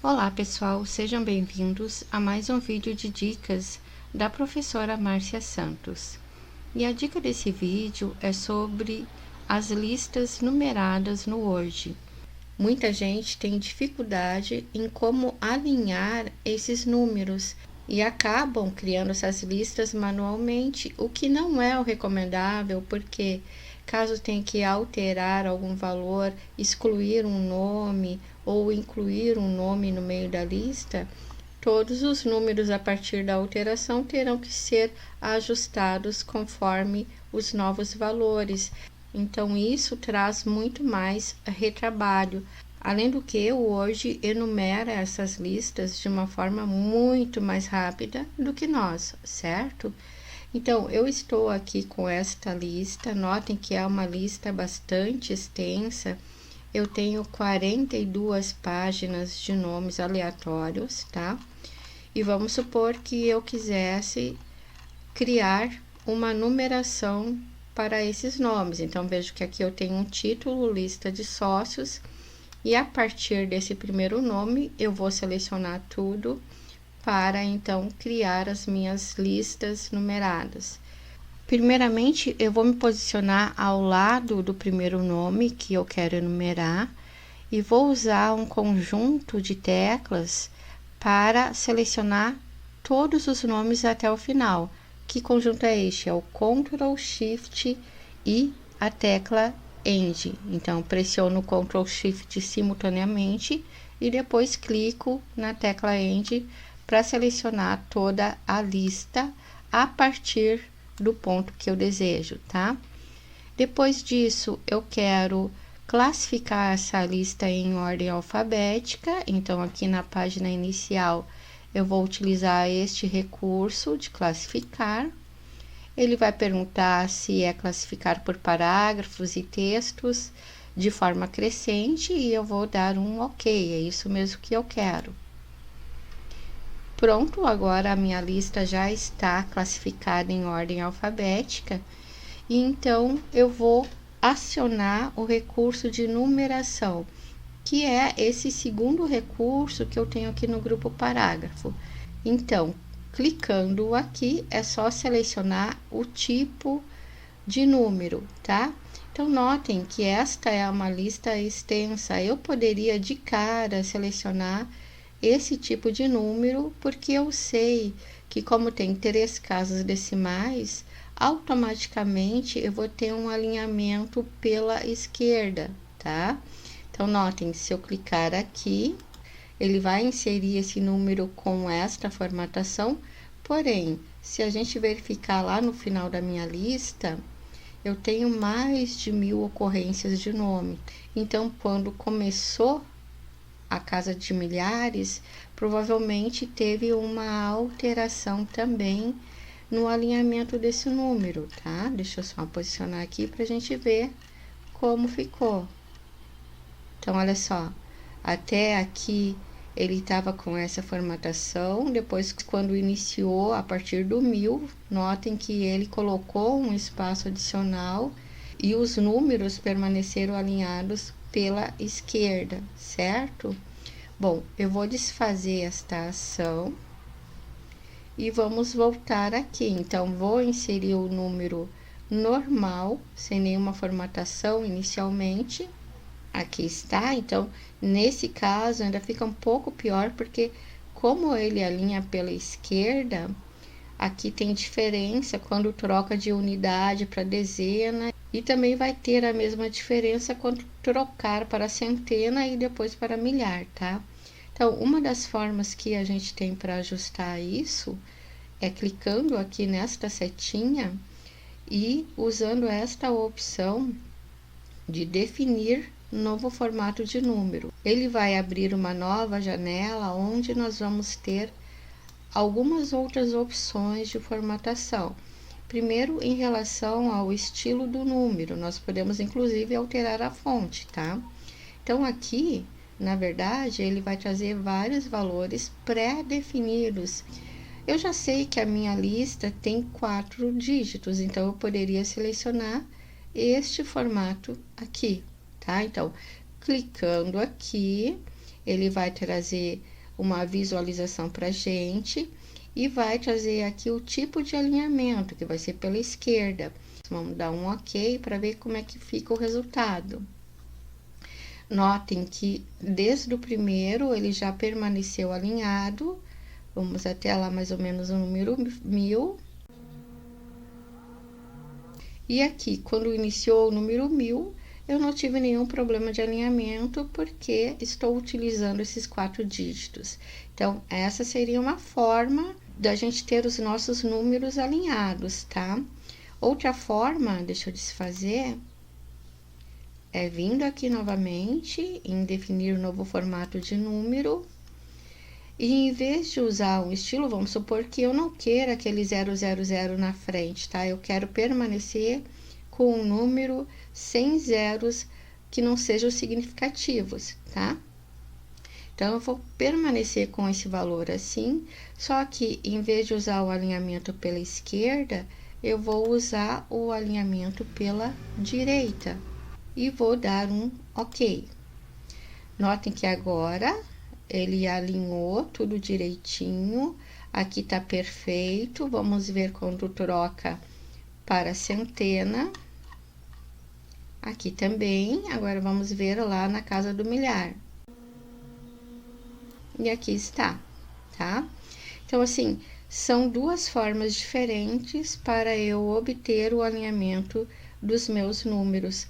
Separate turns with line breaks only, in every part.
Olá pessoal, sejam bem-vindos a mais um vídeo de dicas da professora Márcia Santos. E a dica desse vídeo é sobre as listas numeradas no Word. Muita gente tem dificuldade em como alinhar esses números e acabam criando essas listas manualmente, o que não é o recomendável, porque caso tenha que alterar algum valor, excluir um nome ou incluir um nome no meio da lista, todos os números a partir da alteração terão que ser ajustados conforme os novos valores. Então, isso traz muito mais retrabalho. Além do que, o Word enumera essas listas de uma forma muito mais rápida do que nós, certo? Então, eu estou aqui com esta lista. Notem que é uma lista bastante extensa. Eu tenho 42 páginas de nomes aleatórios, tá? E vamos supor que eu quisesse criar uma numeração para esses nomes. Então, vejo que aqui eu tenho um título, lista de sócios, e a partir desse primeiro nome, eu vou selecionar tudo para, então, criar as minhas listas numeradas. Primeiramente, eu vou me posicionar ao lado do primeiro nome que eu quero enumerar e vou usar um conjunto de teclas para selecionar todos os nomes até o final. Que conjunto é este? É o Ctrl Shift e a tecla End. Então, pressiono o Ctrl Shift simultaneamente e depois clico na tecla End para selecionar toda a lista a partir do ponto que eu desejo, tá? Depois disso, eu quero classificar essa lista em ordem alfabética. Então, aqui na página inicial, eu vou utilizar este recurso de classificar. Ele vai perguntar se é classificar por parágrafos e textos de forma crescente e eu vou dar um OK, é isso mesmo que eu quero. Pronto, agora a minha lista já está classificada em ordem alfabética e então eu vou acionar o recurso de numeração, que é esse segundo recurso que eu tenho aqui no grupo parágrafo. Então, clicando aqui, é só selecionar o tipo de número, tá? Então, notem que esta é uma lista extensa. Eu poderia de cara selecionar esse tipo de número, porque eu sei que como tem 3 casas decimais, automaticamente eu vou ter um alinhamento pela esquerda, tá? Então, notem, se eu clicar aqui, ele vai inserir esse número com esta formatação, porém, se a gente verificar lá no final da minha lista, eu tenho mais de 1000 ocorrências de nome. Então, quando começou a casa de milhares, provavelmente teve uma alteração também no alinhamento desse número, tá? Deixa eu só posicionar aqui para a gente ver como ficou. Então, olha só, até aqui ele estava com essa formatação, depois quando iniciou a partir do 1000, notem que ele colocou um espaço adicional e os números permaneceram alinhados pela esquerda, certo? Bom, eu vou desfazer esta ação e vamos voltar aqui. Então, vou inserir o número normal, sem nenhuma formatação inicialmente. Aqui está, então, nesse caso, ainda fica um pouco pior, porque como ele alinha pela esquerda, aqui tem diferença quando troca de unidade para dezena, e também vai ter a mesma diferença quando trocar para centena e depois para milhar, tá? Então, uma das formas que a gente tem para ajustar isso é clicando aqui nesta setinha e usando esta opção de definir novo formato de número. Ele vai abrir uma nova janela onde nós vamos ter algumas outras opções de formatação. Primeiro, em relação ao estilo do número, nós podemos inclusive alterar a fonte, tá? Então, aqui, na verdade, ele vai trazer vários valores pré-definidos. Eu já sei que a minha lista tem 4 dígitos, então eu poderia selecionar este formato aqui, tá? Então, clicando aqui, ele vai trazer uma visualização para gente e vai trazer aqui o tipo de alinhamento, que vai ser pela esquerda. Vamos dar um OK para ver como é que fica o resultado. Notem que desde o primeiro ele já permaneceu alinhado. Vamos até lá mais ou menos o número 1000. E aqui, quando iniciou o número 1000, eu não tive nenhum problema de alinhamento, porque estou utilizando esses 4 dígitos. Então, essa seria uma forma da gente ter os nossos números alinhados, tá? Outra forma, deixa eu desfazer, é vindo aqui novamente em definir o novo formato de número. E em vez de usar um estilo, vamos supor que eu não queira aquele 000 na frente, tá? Eu quero permanecer com um número sem zeros que não sejam significativos, tá? Então, eu vou permanecer com esse valor assim, só que em vez de usar o alinhamento pela esquerda, eu vou usar o alinhamento pela direita e vou dar um OK. Notem que agora ele alinhou tudo direitinho, aqui tá perfeito. Vamos ver quando troca para centena. Aqui também, agora vamos ver lá na casa do milhar. E aqui está, tá? Então, assim, são duas formas diferentes para eu obter o alinhamento dos meus números.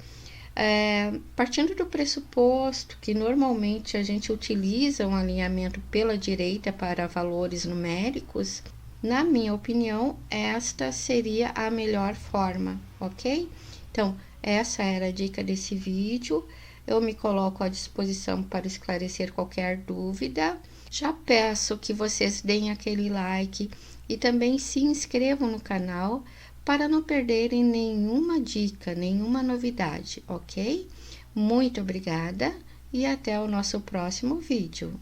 Partindo do pressuposto que normalmente a gente utiliza um alinhamento pela direita para valores numéricos, na minha opinião, esta seria a melhor forma, ok? Então, essa era a dica desse vídeo. Eu me coloco à disposição para esclarecer qualquer dúvida. Já peço que vocês deem aquele like e também se inscrevam no canal para não perderem nenhuma dica, nenhuma novidade, ok? Muito obrigada e até o nosso próximo vídeo.